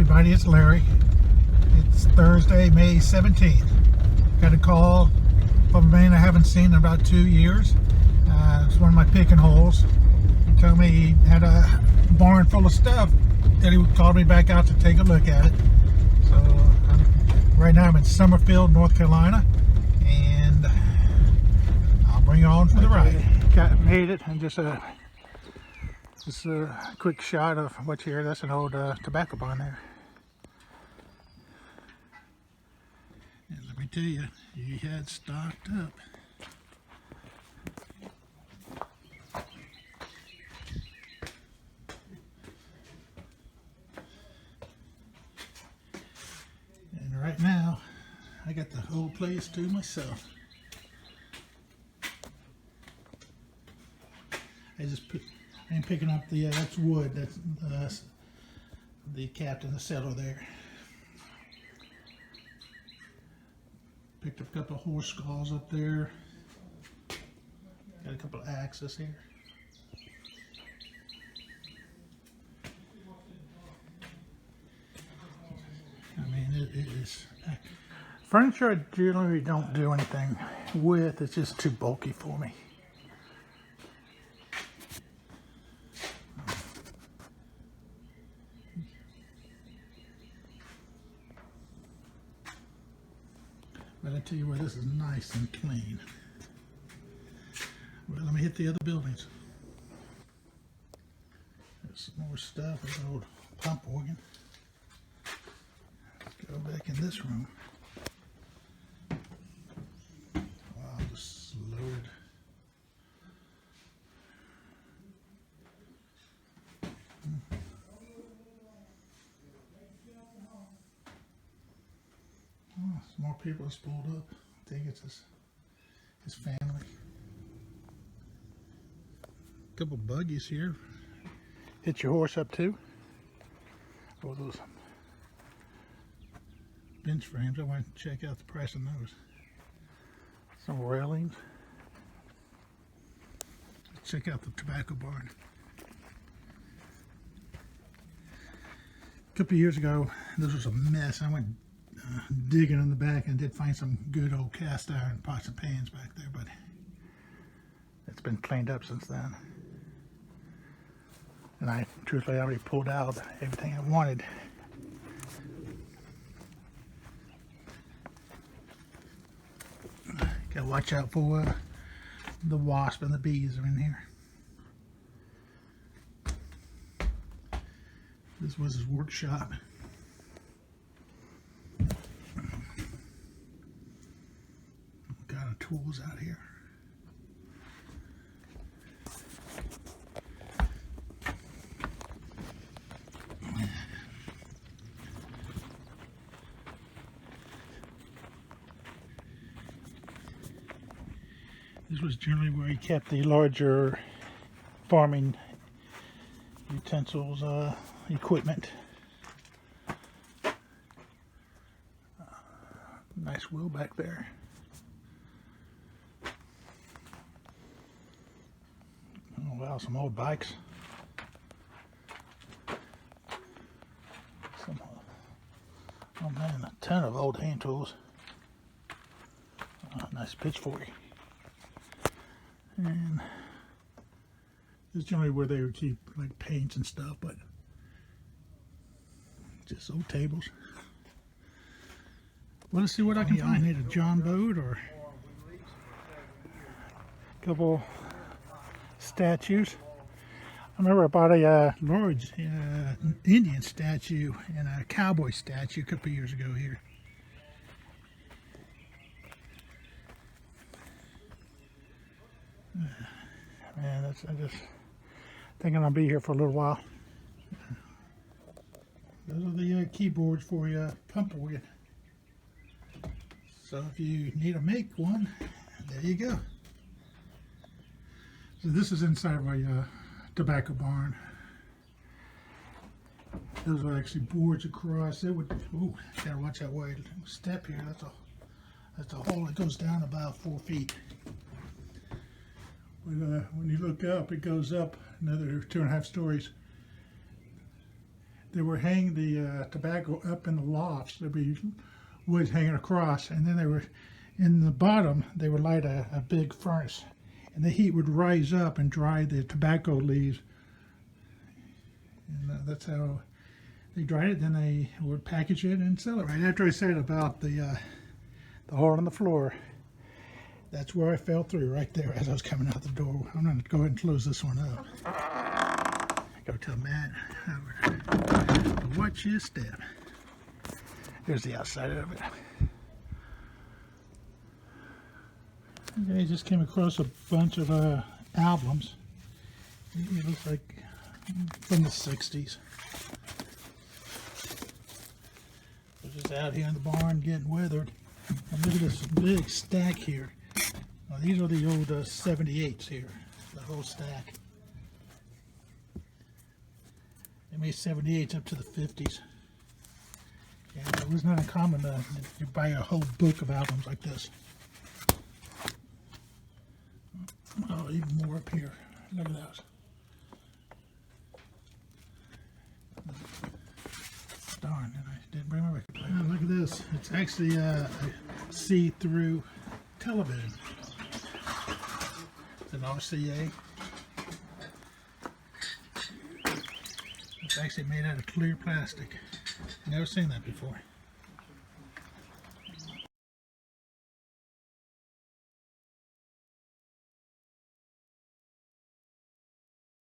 everybody, it's Larry. It's Thursday, May 17th. Got a call from a man I haven't seen in about 2 years. It's one of my picking holes. He told me he had a barn full of stuff that he called me back out to take a look at it. So right now I'm in Summerfield, North Carolina, and I'll bring you on for the ride. Made it, and just a quick shot of what you hear. That's an old tobacco barn there. And let me tell you, he had stocked up. And right now, I got the whole place to myself. I'm picking up the, that's wood, that's the captain, the cellar there. Picked up a couple of horse skulls up there. Got a couple of axes here. I mean, it is furniture I generally don't do anything with. It's just too bulky for me. But I tell you what, this is nice and clean. Well, let me hit the other buildings. There's some more stuff. There's an old pump organ. Let's go back in this room. Wow, just loaded. Oh, some more people have pulled up. I think it's his family. A couple buggies here. Hit your horse up too. Oh, those bench frames. I want to check out the price on those. Some railings. Let's check out the tobacco barn. A couple of years ago, this was a mess. I went digging in the back and did find some good old cast iron pots and pans back there, but it's been cleaned up since then. And I truthfully already pulled out everything I wanted. Gotta watch out for the wasp and the bees are in here. This was his workshop. Got our tools out here. This was generally where he kept the larger farming utensils, equipment. Nice wheel back there. Oh wow, some old bikes. Oh man, a ton of old hand tools. Nice pitchfork. And this is generally where they would keep like paints and stuff, but just old tables. Well, let's see what I can find. I need a John boat or a couple statues. I remember I bought a large Indian statue and a cowboy statue a couple years ago here. Man, I just think I'm gonna be here for a little while. Those are the keyboards for your pump organ. So if you need to make one, there you go. So this is inside of a tobacco barn. Those are actually boards across. It would. Ooh, gotta watch that wide step here. That's a hole that goes down about 4 feet. When you look up, it goes up another 2.5 stories. they were hanging the tobacco up in the lofts. There'd be wood hanging across, and then they were in the bottom. They would light a big furnace, and the heat would rise up and dry the tobacco leaves. And that's how they dried it. Then they would package it and sell it. Right after I said about the hole in the floor, that's where I fell through, right there as I was coming out the door. I'm going to go ahead and close this one up. Go tell Matt, watch your step. Here's the outside of it. Okay, I just came across a bunch of albums. It looks like from the 60s. I was just out here in the barn getting weathered. And look at this big stack here. Now, these are the old 78s here, the whole stack. They made 78s up to the 50s. And it was not uncommon to buy a whole book of albums like this. Oh, even more up here. Look at those. Darn, and I didn't bring my record player. Oh, look at this. It's actually a see-through television. It's an RCA. It's actually made out of clear plastic. Never seen that before.